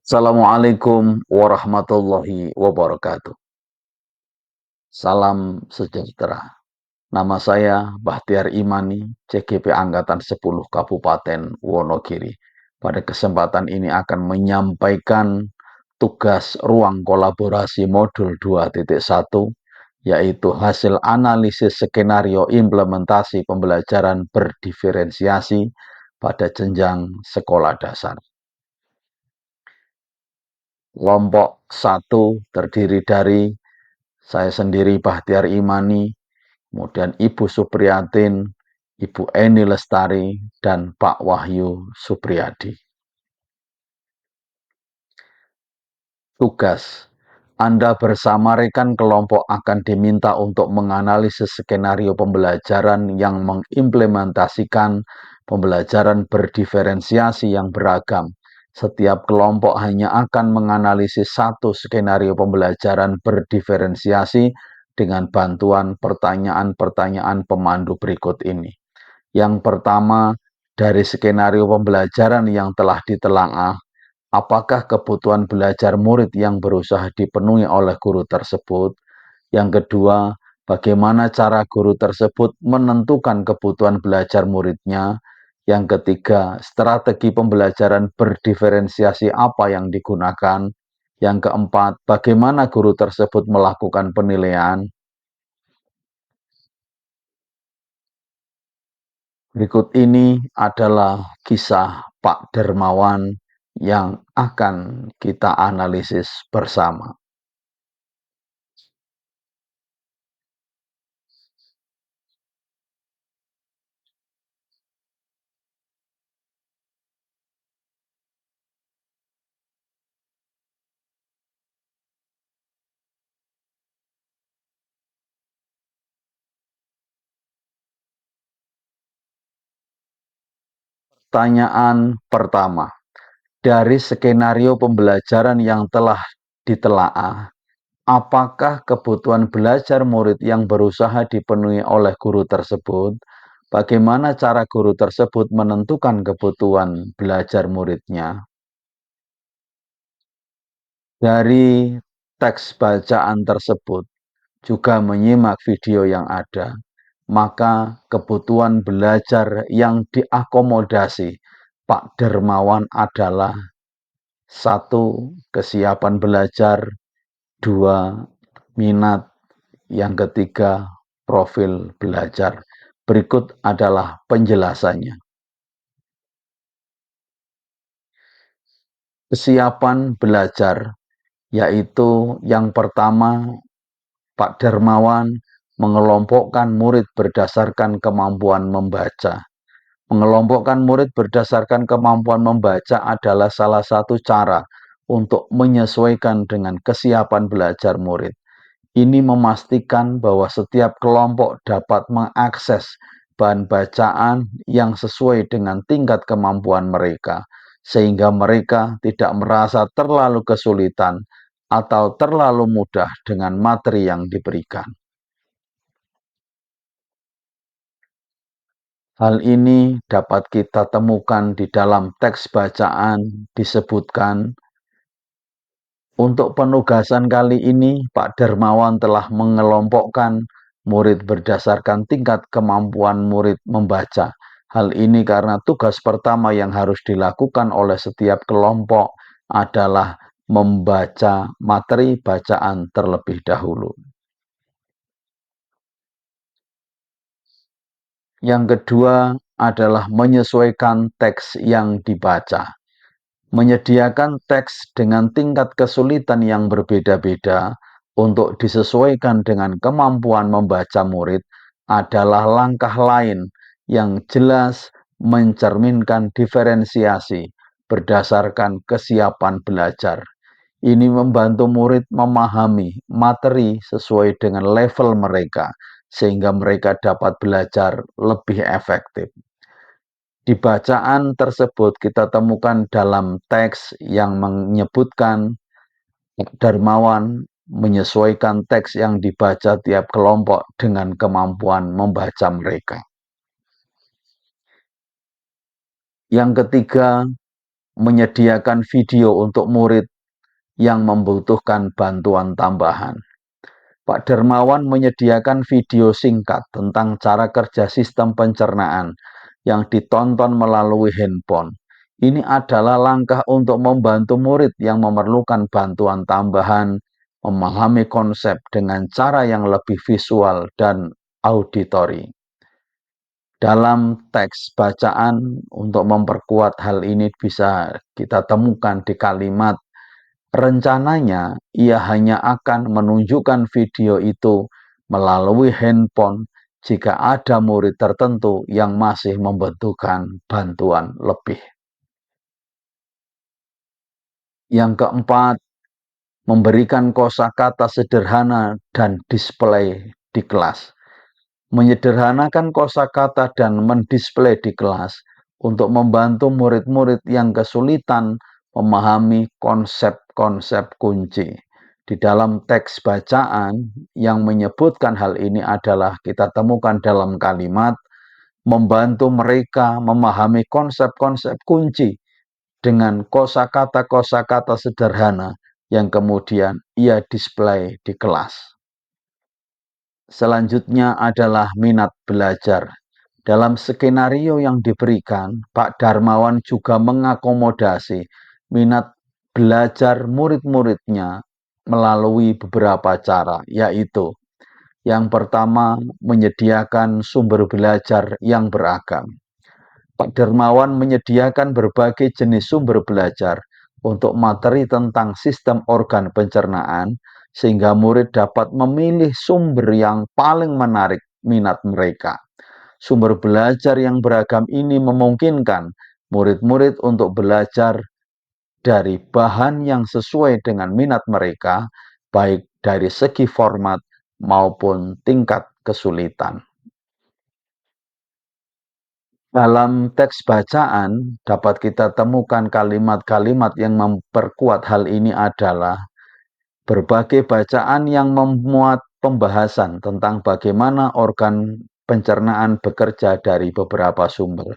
Assalamualaikum warahmatullahi wabarakatuh. Salam sejahtera. Nama saya Bahtiar Imani, CGP Angkatan 10 Kabupaten Wonogiri. Pada kesempatan ini akan menyampaikan tugas ruang kolaborasi modul 2.1, yaitu hasil analisis skenario implementasi pembelajaran berdiferensiasi pada jenjang sekolah dasar. Kelompok 1 terdiri dari saya sendiri Bahtiar Imani, kemudian Ibu Supriyatin, Ibu Eni Lestari, dan Pak Wahyu Supriyadi. Tugas: Anda bersama rekan kelompok akan diminta untuk menganalisis skenario pembelajaran yang mengimplementasikan pembelajaran berdiferensiasi yang beragam. Setiap kelompok hanya akan menganalisis satu skenario pembelajaran berdiferensiasi dengan bantuan pertanyaan-pertanyaan pemandu berikut ini. Yang pertama, dari skenario pembelajaran yang telah ditelaah, apakah kebutuhan belajar murid yang berusaha dipenuhi oleh guru tersebut? Yang kedua, bagaimana cara guru tersebut menentukan kebutuhan belajar muridnya? Yang ketiga, strategi pembelajaran berdiferensiasi apa yang digunakan? Yang keempat, bagaimana guru tersebut melakukan penilaian? Berikut ini adalah kisah Pak Dermawan yang akan kita analisis bersama. Pertanyaan pertama, dari skenario pembelajaran yang telah ditelaah, apakah kebutuhan belajar murid yang berusaha dipenuhi oleh guru tersebut? Bagaimana cara guru tersebut menentukan kebutuhan belajar muridnya? Dari teks bacaan tersebut, juga menyimak video yang ada, maka kebutuhan belajar yang diakomodasi Pak Dermawan adalah: satu, kesiapan belajar; dua, minat; yang ketiga, profil belajar. Berikut adalah penjelasannya. Kesiapan belajar, yaitu yang pertama, Pak Dermawan mengelompokkan murid berdasarkan kemampuan membaca. Mengelompokkan murid berdasarkan kemampuan membaca adalah salah satu cara untuk menyesuaikan dengan kesiapan belajar murid. Ini memastikan bahwa setiap kelompok dapat mengakses bahan bacaan yang sesuai dengan tingkat kemampuan mereka, sehingga mereka tidak merasa terlalu kesulitan atau terlalu mudah dengan materi yang diberikan. Hal ini dapat kita temukan di dalam teks bacaan. Disebutkan, untuk penugasan kali ini, Pak Dermawan telah mengelompokkan murid berdasarkan tingkat kemampuan murid membaca. Hal ini karena tugas pertama yang harus dilakukan oleh setiap kelompok adalah membaca materi bacaan terlebih dahulu. Yang kedua adalah menyesuaikan teks yang dibaca. Menyediakan teks dengan tingkat kesulitan yang berbeda-beda untuk disesuaikan dengan kemampuan membaca murid adalah langkah lain yang jelas mencerminkan diferensiasi berdasarkan kesiapan belajar. Ini membantu murid memahami materi sesuai dengan level mereka, sehingga mereka dapat belajar lebih efektif. Di bacaan tersebut kita temukan dalam teks yang menyebutkan Dermawan menyesuaikan teks yang dibaca tiap kelompok dengan kemampuan membaca mereka. Yang ketiga, menyediakan video untuk murid yang membutuhkan bantuan tambahan. Pak Dermawan menyediakan video singkat tentang cara kerja sistem pencernaan yang ditonton melalui handphone. Ini adalah langkah untuk membantu murid yang memerlukan bantuan tambahan memahami konsep dengan cara yang lebih visual dan auditori. Dalam teks bacaan, untuk memperkuat hal ini bisa kita temukan di kalimat, rencananya ia hanya akan menunjukkan video itu melalui handphone jika ada murid tertentu yang masih membutuhkan bantuan lebih. Yang keempat, memberikan kosakata sederhana dan display di kelas. Menyederhanakan kosakata dan mendisplay di kelas untuk membantu murid-murid yang kesulitan memahami konsep-konsep kunci. Di dalam teks bacaan yang menyebutkan hal ini adalah kita temukan dalam kalimat membantu mereka memahami konsep-konsep kunci dengan kosakata-kosakata sederhana yang kemudian ia display di kelas. Selanjutnya adalah minat belajar. Dalam skenario yang diberikan, Pak Darmawan juga mengakomodasi minat belajar murid-muridnya melalui beberapa cara, yaitu yang pertama, menyediakan sumber belajar yang beragam. Pak Darmawan menyediakan berbagai jenis sumber belajar untuk materi tentang sistem organ pencernaan, sehingga murid dapat memilih sumber yang paling menarik minat mereka. Sumber belajar yang beragam ini memungkinkan murid-murid untuk belajar dari bahan yang sesuai dengan minat mereka, baik dari segi format maupun tingkat kesulitan. Dalam teks bacaan dapat kita temukan kalimat-kalimat yang memperkuat hal ini adalah berbagai bacaan yang memuat pembahasan tentang bagaimana organ pencernaan bekerja dari beberapa sumber.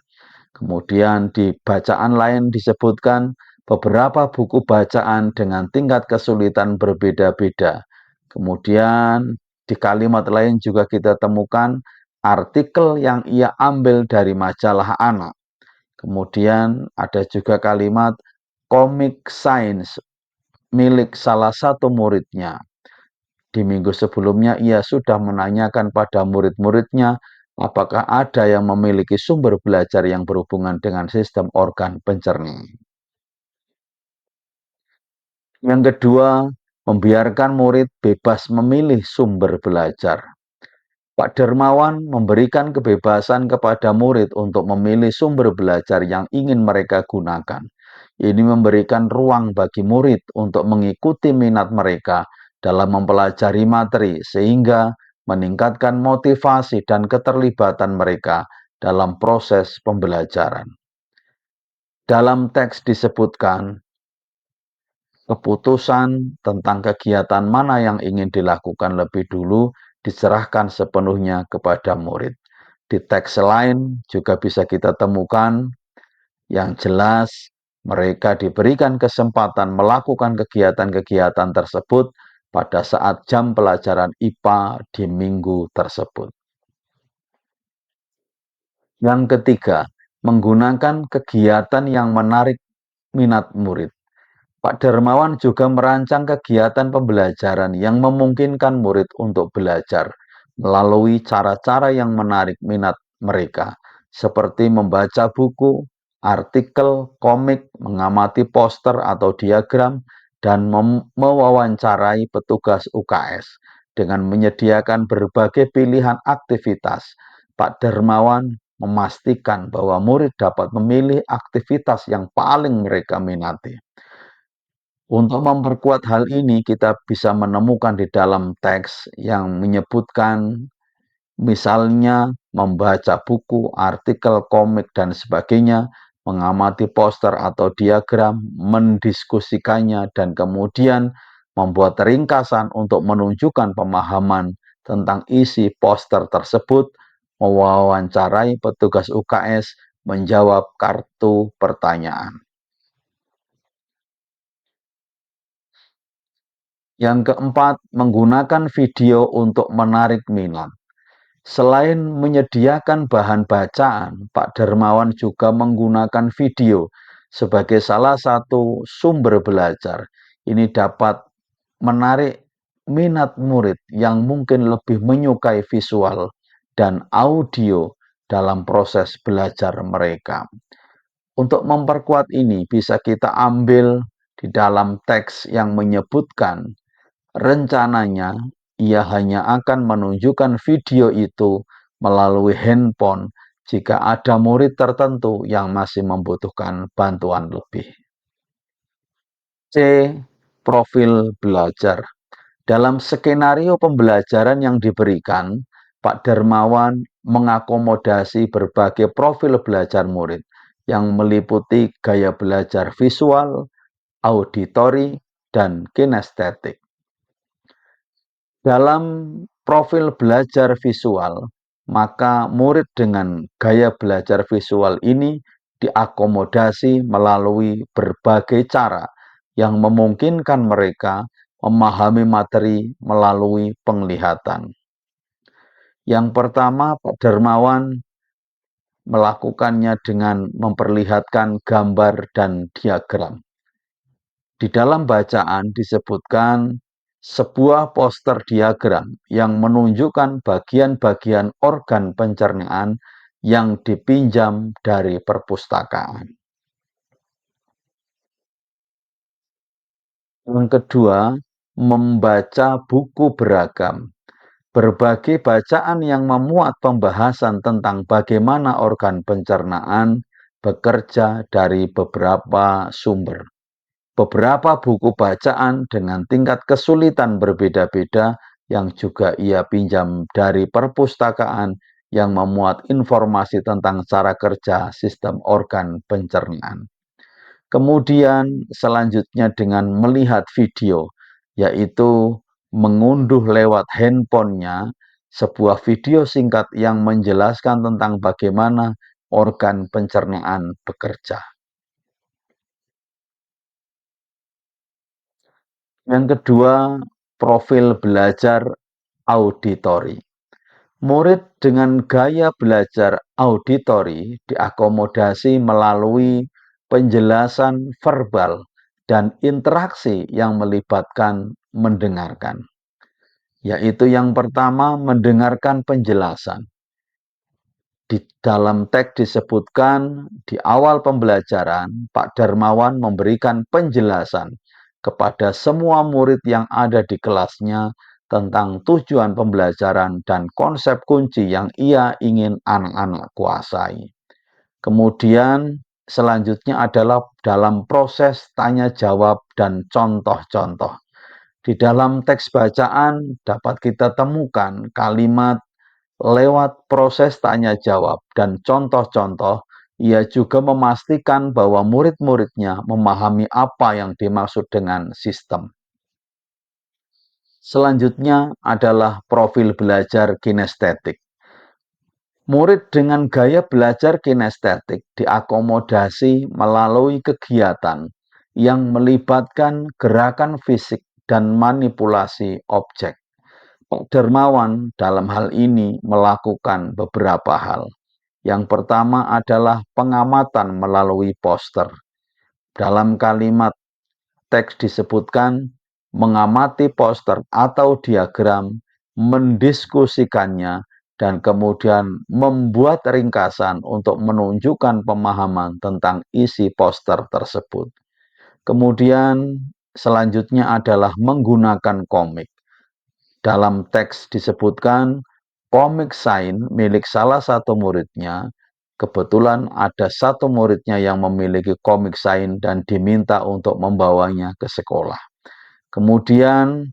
Kemudian di bacaan lain disebutkan beberapa buku bacaan dengan tingkat kesulitan berbeda-beda. Kemudian di kalimat lain juga kita temukan artikel yang ia ambil dari majalah anak. Kemudian ada juga kalimat komik sains milik salah satu muridnya. Di minggu sebelumnya ia sudah menanyakan pada murid-muridnya apakah ada yang memiliki sumber belajar yang berhubungan dengan sistem organ pencernaan. Yang kedua, membiarkan murid bebas memilih sumber belajar. Pak Darmawan memberikan kebebasan kepada murid untuk memilih sumber belajar yang ingin mereka gunakan. Ini memberikan ruang bagi murid untuk mengikuti minat mereka dalam mempelajari materi, sehingga meningkatkan motivasi dan keterlibatan mereka dalam proses pembelajaran. Dalam teks disebutkan, keputusan tentang kegiatan mana yang ingin dilakukan lebih dulu diserahkan sepenuhnya kepada murid. Di teks lain juga bisa kita temukan yang jelas mereka diberikan kesempatan melakukan kegiatan-kegiatan tersebut pada saat jam pelajaran IPA di minggu tersebut. Yang ketiga, menggunakan kegiatan yang menarik minat murid. Pak Darmawan juga merancang kegiatan pembelajaran yang memungkinkan murid untuk belajar melalui cara-cara yang menarik minat mereka, seperti membaca buku, artikel, komik, mengamati poster atau diagram, dan mewawancarai petugas UKS. Dengan menyediakan berbagai pilihan aktivitas, Pak Darmawan memastikan bahwa murid dapat memilih aktivitas yang paling mereka minati. Untuk memperkuat hal ini, kita bisa menemukan di dalam teks yang menyebutkan misalnya membaca buku, artikel, komik, dan sebagainya, mengamati poster atau diagram, mendiskusikannya, dan kemudian membuat ringkasan untuk menunjukkan pemahaman tentang isi poster tersebut, mewawancarai petugas UKS, menjawab kartu pertanyaan. Yang keempat, menggunakan video untuk menarik minat. Selain menyediakan bahan bacaan, Pak Darmawan juga menggunakan video sebagai salah satu sumber belajar. Ini dapat menarik minat murid yang mungkin lebih menyukai visual dan audio dalam proses belajar mereka. Untuk memperkuat ini, bisa kita ambil di dalam teks yang menyebutkan rencananya ia hanya akan menunjukkan video itu melalui handphone jika ada murid tertentu yang masih membutuhkan bantuan lebih. C. Profil belajar. Dalam skenario pembelajaran yang diberikan, Pak Darmawan mengakomodasi berbagai profil belajar murid yang meliputi gaya belajar visual, auditori, dan kinestetik. Dalam profil belajar visual, maka murid dengan gaya belajar visual ini diakomodasi melalui berbagai cara yang memungkinkan mereka memahami materi melalui penglihatan. Yang pertama, Pak Darmawan melakukannya dengan memperlihatkan gambar dan diagram. Di dalam bacaan disebutkan sebuah poster diagram yang menunjukkan bagian-bagian organ pencernaan yang dipinjam dari perpustakaan. Yang kedua, membaca buku beragam. Berbagai bacaan yang memuat pembahasan tentang bagaimana organ pencernaan bekerja dari beberapa sumber. Beberapa buku bacaan dengan tingkat kesulitan berbeda-beda yang juga ia pinjam dari perpustakaan yang memuat informasi tentang cara kerja sistem organ pencernaan. Kemudian selanjutnya dengan melihat video, yaitu mengunduh lewat handphonenya sebuah video singkat yang menjelaskan tentang bagaimana organ pencernaan bekerja. Yang kedua, profil belajar auditori. Murid dengan gaya belajar auditori diakomodasi melalui penjelasan verbal dan interaksi yang melibatkan mendengarkan. Yaitu yang pertama, mendengarkan penjelasan. Di dalam teks disebutkan di awal pembelajaran, Pak Darmawan memberikan penjelasan kepada semua murid yang ada di kelasnya tentang tujuan pembelajaran dan konsep kunci yang ia ingin anak-anak kuasai. Kemudian selanjutnya adalah dalam proses tanya jawab dan contoh-contoh. Di dalam teks bacaan dapat kita temukan kalimat lewat proses tanya jawab dan contoh-contoh, ia juga memastikan bahwa murid-muridnya memahami apa yang dimaksud dengan sistem. Selanjutnya adalah profil belajar kinestetik. Murid dengan gaya belajar kinestetik diakomodasi melalui kegiatan yang melibatkan gerakan fisik dan manipulasi objek. Pak Darmawan dalam hal ini melakukan beberapa hal. Yang pertama adalah pengamatan melalui poster. Dalam kalimat teks disebutkan mengamati poster atau diagram, mendiskusikannya, dan kemudian membuat ringkasan untuk menunjukkan pemahaman tentang isi poster tersebut. Kemudian selanjutnya adalah menggunakan komik. Dalam teks disebutkan komik sign milik salah satu muridnya. Kebetulan ada satu muridnya yang memiliki komik sign dan diminta untuk membawanya ke sekolah. Kemudian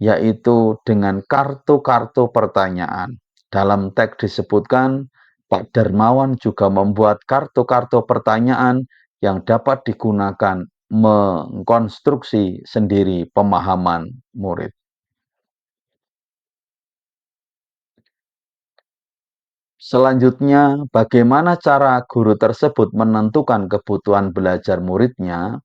yaitu dengan kartu-kartu pertanyaan. Dalam teks disebutkan Pak Darmawan juga membuat kartu-kartu pertanyaan yang dapat digunakan mengkonstruksi sendiri pemahaman murid. Selanjutnya, bagaimana cara guru tersebut menentukan kebutuhan belajar muridnya?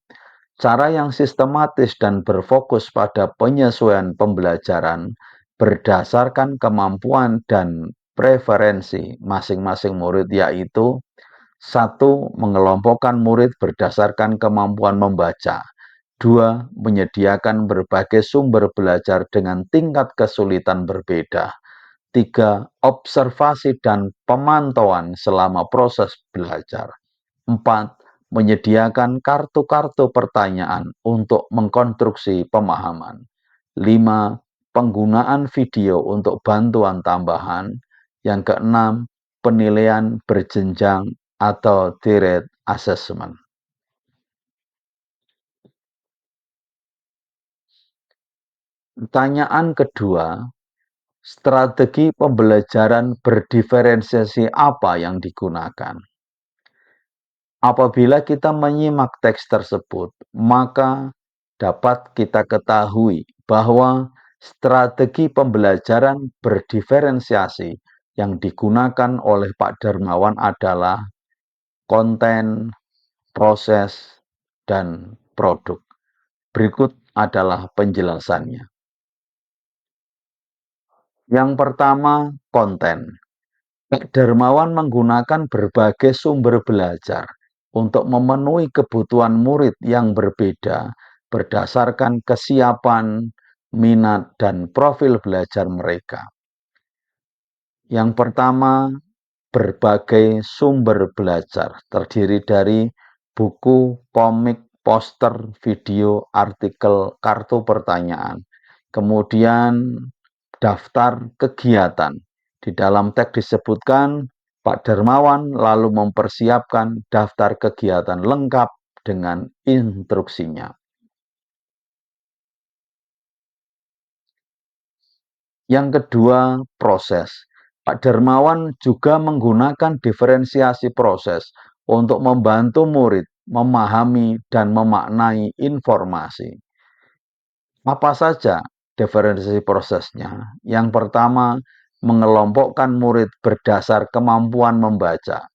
Cara yang sistematis dan berfokus pada penyesuaian pembelajaran berdasarkan kemampuan dan preferensi masing-masing murid, yaitu: satu, mengelompokkan murid berdasarkan kemampuan membaca. Dua, menyediakan berbagai sumber belajar dengan tingkat kesulitan berbeda. Tiga, observasi dan pemantauan selama proses belajar. Empat, menyediakan kartu-kartu pertanyaan untuk mengkonstruksi pemahaman. Lima, penggunaan video untuk bantuan tambahan. Yang keenam, penilaian berjenjang atau tiered assessment. Pertanyaan kedua, strategi pembelajaran berdiferensiasi apa yang digunakan? Apabila kita menyimak teks tersebut, maka dapat kita ketahui bahwa strategi pembelajaran berdiferensiasi yang digunakan oleh Pak Darmawan adalah konten, proses, dan produk. Berikut adalah penjelasannya. Yang pertama, konten. Pak Darmawan menggunakan berbagai sumber belajar untuk memenuhi kebutuhan murid yang berbeda berdasarkan kesiapan, minat, dan profil belajar mereka. Yang pertama, berbagai sumber belajar terdiri dari buku, komik, poster, video, artikel, kartu pertanyaan. Kemudian daftar kegiatan. Di dalam teks disebutkan, Pak Darmawan lalu mempersiapkan daftar kegiatan lengkap dengan instruksinya. Yang kedua, proses. Pak Darmawan juga menggunakan diferensiasi proses untuk membantu murid memahami dan memaknai informasi. Apa saja diferensiasi prosesnya? Yang pertama, mengelompokkan murid berdasar kemampuan membaca.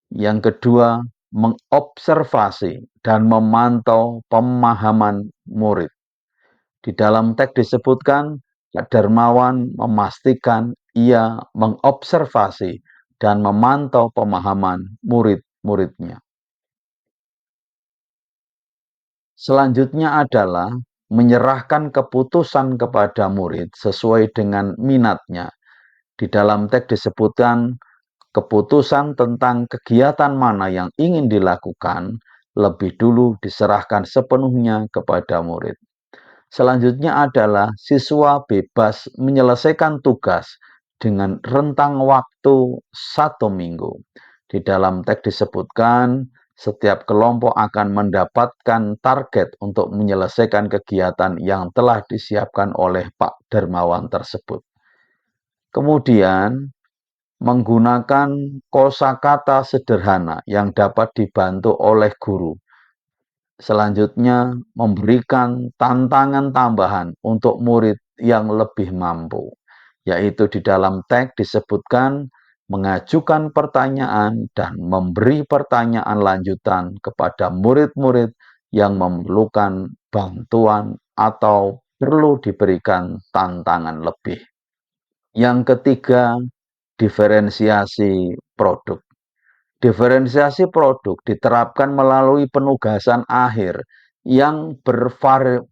Yang kedua, mengobservasi dan memantau pemahaman murid. Di dalam teks disebutkan, Pak Darmawan memastikan ia mengobservasi dan memantau pemahaman murid-muridnya. Selanjutnya adalah menyerahkan keputusan kepada murid sesuai dengan minatnya. Di dalam teks disebutkan keputusan tentang kegiatan mana yang ingin dilakukan lebih dulu diserahkan sepenuhnya kepada murid. Selanjutnya adalah siswa bebas menyelesaikan tugas dengan rentang waktu 1 minggu. Di dalam teks disebutkan setiap kelompok akan mendapatkan target untuk menyelesaikan kegiatan yang telah disiapkan oleh Pak Darmawan tersebut. Kemudian menggunakan kosakata sederhana yang dapat dibantu oleh guru. Selanjutnya, memberikan tantangan tambahan untuk murid yang lebih mampu, yaitu di dalam teks disebutkan mengajukan pertanyaan dan memberi pertanyaan lanjutan kepada murid-murid yang memerlukan bantuan atau perlu diberikan tantangan lebih. Yang ketiga, diferensiasi produk. Diferensiasi produk diterapkan melalui penugasan akhir yang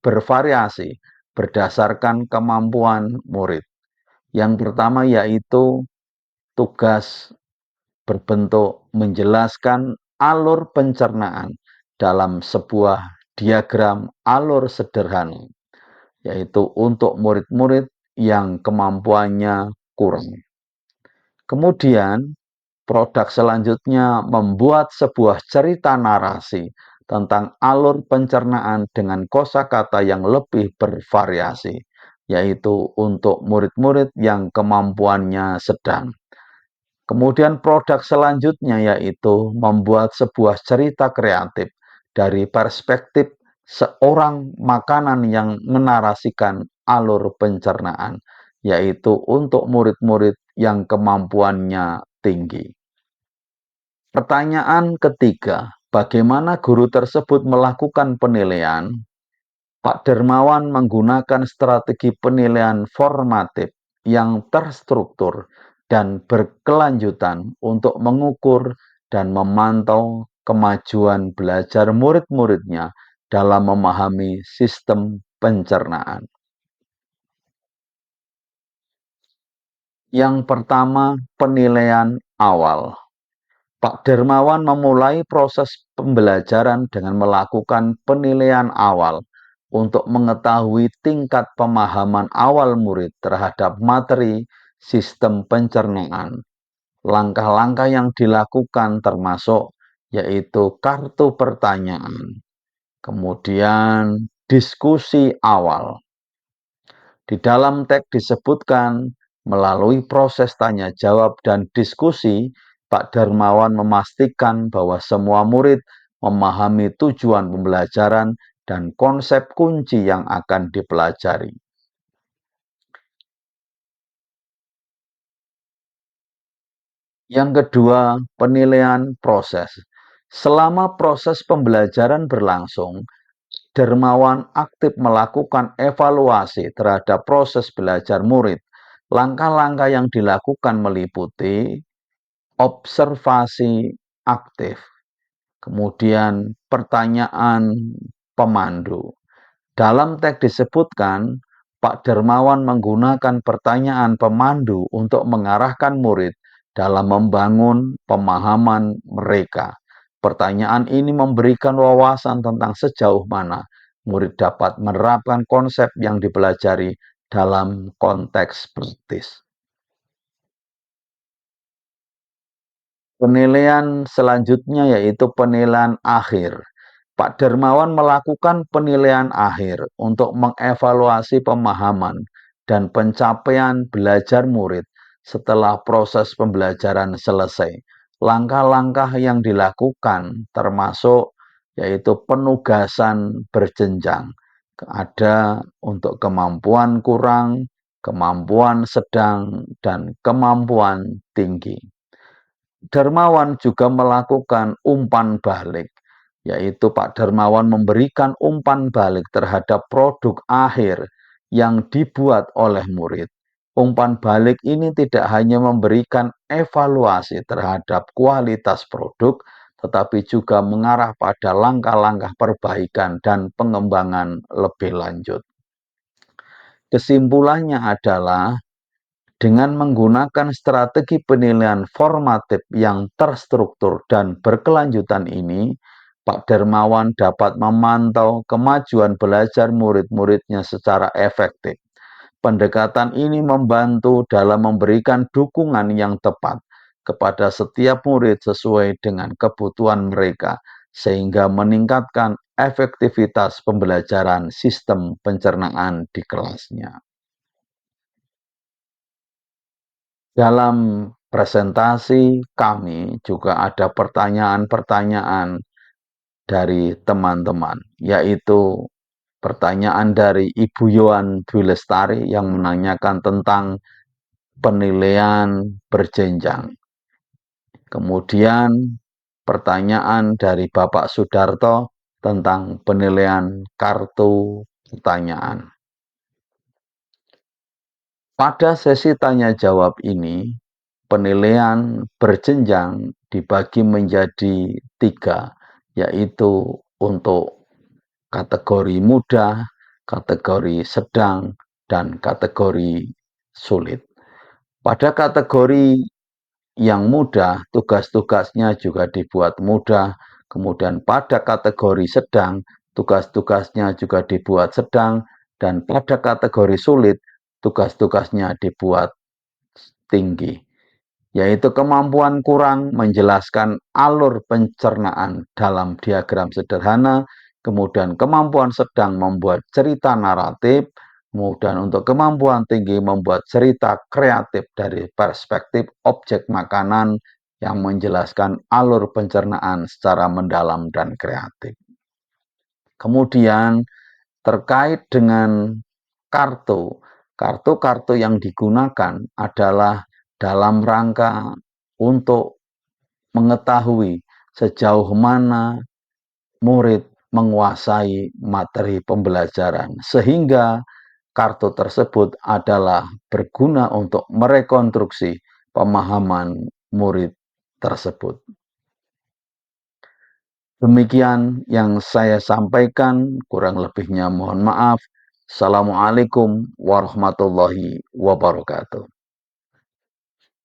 bervariasi berdasarkan kemampuan murid. Yang pertama yaitu tugas berbentuk menjelaskan alur pencernaan dalam sebuah diagram alur sederhana, yaitu untuk murid-murid yang kemampuannya kurang. Kemudian, produk selanjutnya membuat sebuah cerita narasi tentang alur pencernaan dengan kosakata yang lebih bervariasi, yaitu untuk murid-murid yang kemampuannya sedang. Kemudian produk selanjutnya yaitu membuat sebuah cerita kreatif dari perspektif seorang makanan yang menarasikan alur pencernaan, yaitu untuk murid-murid yang kemampuannya tinggi. Pertanyaan ketiga, Bagaimana guru tersebut melakukan penilaian? Pak Dermawan menggunakan strategi penilaian formatif yang terstruktur dan berkelanjutan untuk mengukur dan memantau kemajuan belajar murid-muridnya dalam memahami sistem pencernaan. Yang pertama, penilaian awal. Pak Dermawan memulai proses pembelajaran dengan melakukan penilaian awal untuk mengetahui tingkat pemahaman awal murid terhadap materi sistem pencernaan. Langkah-langkah yang dilakukan termasuk yaitu kartu pertanyaan, kemudian diskusi awal. Di dalam teks disebutkan, melalui proses tanya jawab dan diskusi, Pak Darmawan memastikan bahwa semua murid memahami tujuan pembelajaran dan konsep kunci yang akan dipelajari. Yang kedua, penilaian proses. Selama proses pembelajaran berlangsung, Dermawan aktif melakukan evaluasi terhadap proses belajar murid. Langkah-langkah yang dilakukan meliputi observasi aktif, kemudian pertanyaan pemandu. Dalam teks disebutkan, Pak Dermawan menggunakan pertanyaan pemandu untuk mengarahkan murid dalam membangun pemahaman mereka. Pertanyaan ini memberikan wawasan tentang sejauh mana murid dapat menerapkan konsep yang dipelajari dalam konteks praktis. Penilaian selanjutnya yaitu penilaian akhir. Pak Dermawan melakukan penilaian akhir untuk mengevaluasi pemahaman dan pencapaian belajar murid setelah proses pembelajaran selesai. Langkah-langkah yang dilakukan termasuk yaitu penugasan berjenjang. Ada untuk kemampuan kurang, kemampuan sedang, dan kemampuan tinggi. Darmawan juga melakukan umpan balik, yaitu Pak Darmawan memberikan umpan balik terhadap produk akhir yang dibuat oleh murid. Umpan balik ini tidak hanya memberikan evaluasi terhadap kualitas produk, tetapi juga mengarah pada langkah-langkah perbaikan dan pengembangan lebih lanjut. Kesimpulannya adalah dengan menggunakan strategi penilaian formatif yang terstruktur dan berkelanjutan ini, Pak Dermawan dapat memantau kemajuan belajar murid-muridnya secara efektif. Pendekatan ini membantu dalam memberikan dukungan yang tepat kepada setiap murid sesuai dengan kebutuhan mereka, sehingga meningkatkan efektivitas pembelajaran sistem pencernaan di kelasnya. Dalam presentasi kami juga ada pertanyaan-pertanyaan dari teman-teman, yaitu pertanyaan dari Ibu Yohan Dwi Lestari yang menanyakan tentang penilaian berjenjang. Kemudian pertanyaan dari Bapak Sudarto tentang penilaian kartu pertanyaan. Pada sesi tanya jawab ini, penilaian berjenjang dibagi menjadi 3, yaitu untuk kategori mudah, kategori sedang, dan kategori sulit. Pada kategori yang mudah, tugas-tugasnya juga dibuat mudah. Kemudian pada kategori sedang, tugas-tugasnya juga dibuat sedang. Dan pada kategori sulit, tugas-tugasnya dibuat tinggi, yaitu kemampuan kurang menjelaskan alur pencernaan dalam diagram sederhana, kemudian kemampuan sedang membuat cerita naratif, kemudian untuk kemampuan tinggi membuat cerita kreatif dari perspektif objek makanan yang menjelaskan alur pencernaan secara mendalam dan kreatif. Kemudian terkait dengan kartu yang digunakan adalah dalam rangka untuk mengetahui sejauh mana murid menguasai materi pembelajaran, sehingga kartu tersebut adalah berguna untuk merekonstruksi pemahaman murid tersebut. Demikian yang saya sampaikan, kurang lebihnya mohon maaf. Assalamualaikum warahmatullahi wabarakatuh.